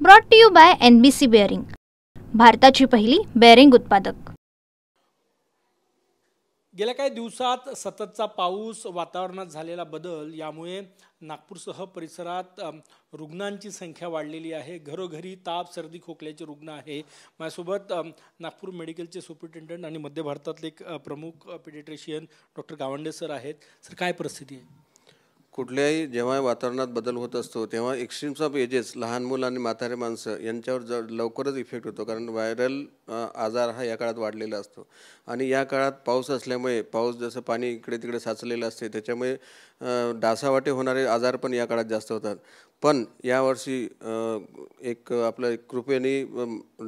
Brought to you by NBC bearing, भारताची पहिली bearing उत्पादक। गेल्या काही दिवसात सततचा पाऊस, वातावरणात झालेला बदल यामुळे नागपूरसह परिसरात रुग्णांची संख्या वाढलेली आहे। घरोघरी ताप, सर्दी, खोकल्याचे रुग्ण आहे। माझ्यासोबत नागपूर मेडिकलचे सुपरिटेंडंट आणि मध्य भारतातले एक प्रमुख पेडिट्रिशियन डॉक्टर गावंडे सर आहेत। सर, काय परिस्थिती आहे? कुठल्याही जेव्हा वातावरणात बदल होत असतो तेव्हा एक्स्ट्रीम्स ऑफ एजेस, लहान मुलं आणि म्हातारे माणसं यांच्यावर लवकरच इफेक्ट होतो, कारण व्हायरल आजार हा या काळात वाढलेला असतो। आणि या काळात पाऊस असल्यामुळे, पाऊस जसं पाणी इकडे तिकडे साचलेलं असते त्याच्यामुळे डासावाटे होणारे आजार पण या काळात जास्त होतात। पण यावर्षी एक आपल्या कृपेने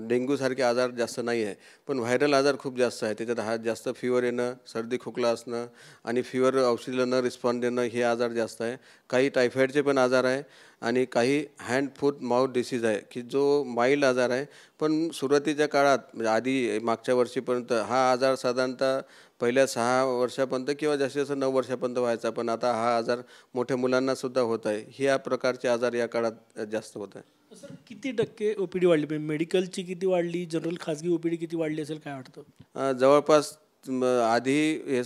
डेंग्यूसारखे आजार जास्त नाही आहे, पण व्हायरल आजार खूप जास्त आहे। त्याच्यात हा जास्त फीवर येणं, सर्दी खोकला असणं आणि फीवर औषधाला न रिस्पॉन्ड देणं हे आजार जास्त आहे। काही टायफॉईडचे पण आजार आहे आणि काही हँड फूट माउथ डिसीज आहे की जो माइल्ड आजार आहे। पण सुरुवातीच्या काळात म्हणजे आधी मागच्या वर्षीपर्यंत हा आजार साधारणतः पहिल्या 6 वर्षापर्यंत किंवा जास्तीत जास्त 9 वर्षापर्यंत व्हायचा, पण आता हा आजार मोठ्या मुलांना सुद्धा होत आहे। ह्या प्रकारचे आजार या काळात जास्त होत आहे। सर, किती टक्के OPD वाढली? मेडिकलची किती वाढली, जनरल खाजगी OPD किती वाढली असेल, काय वाटतं? जवळपास आधी हे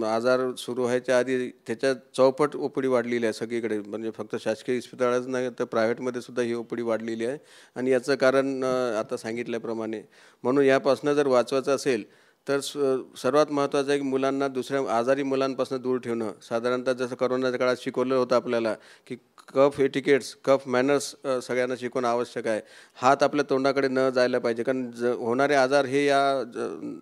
आजार सुरू व्हायच्या आधी त्याच्या चौपट OPD वाढलेली आहे सगळीकडे, म्हणजे फक्त शासकीय इस्पितळाच नाही तर प्रायव्हेटमध्ये सुद्धा ही OPD वाढलेली आहे। आणि याचं कारण आता सांगितल्याप्रमाणे, म्हणून यापासून जर वाचवायचं असेल तर सर्वात महत्त्वाचं आहे की मुलांना दुसऱ्या आजारी मुलांपासून दूर ठेवणं। साधारणतः जसं कोरोनाच्या काळात शिकवलं होतं आपल्याला की कफ एटिकेट्स, कफ मॅनर्स सगळ्यांना शिकवणं आवश्यक आहे। हात आपल्या तोंडाकडे न जायला पाहिजे, कारण होणारे आजार हे या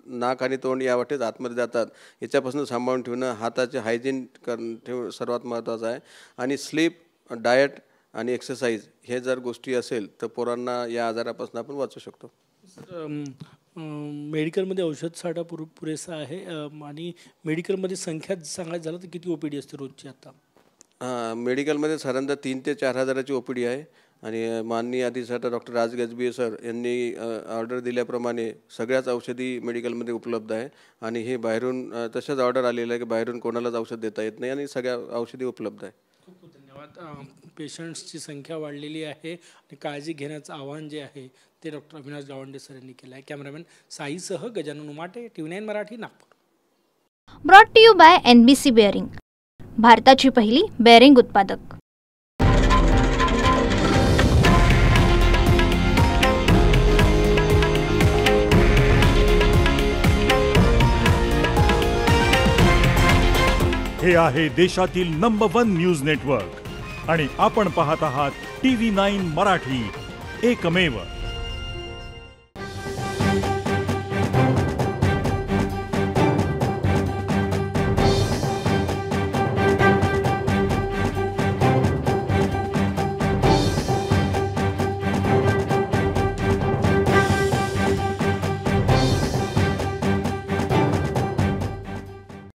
नाक आणि तोंड या वाटेच आतमध्ये जातात। याच्यापासून सांभाळून ठेवणं, हाताचे हायजीन ठेवणं सर्वात महत्त्वाचं आहे। आणि स्लीप, डाएट आणि एक्सरसाइज हे जर गोष्टी असेल तर पोरांना या आजारापासून आपण वाचू शकतो। मेडिकलमध्ये औषध साठा पुरेसा आहे आणि मेडिकलमध्ये संख्या सांगायचं झालं तर किती OPD असते रोजची आता? मेडिकलमध्ये साधारणतः 3 ते 4 हजाराची OPD आहे। आणि माननीय अधिष्ठाता डॉक्टर राज गजबीये सर यांनी ऑर्डर दिल्याप्रमाणे सगळ्याच औषधी मेडिकलमध्ये उपलब्ध आहे। आणि हे बाहेरून तशाच ऑर्डर आलेलं आहे की बाहेरून कोणालाच औषध देता येत नाही आणि सगळ्या औषधी उपलब्ध आहे। खूप खूप धन्यवाद। पेशंट्सची संख्या वाढलेली आहे आणि काळजी घेण्याचं आवाहन जे आहे ते डॉक्टर अविनाश गावंडे सर यांनी केलं आहे। कॅमेरामॅन साईसह Gajanan Umate, TV9 Marathi, Nagpur. Brought to you by NBC bearing, भारताची पहिली बेअरिंग उत्पादक। हे आहे देशातील नंबर 1 न्यूज नेटवर्क आणि आपण पाहत आहात TV9 मराठी, एकमेव।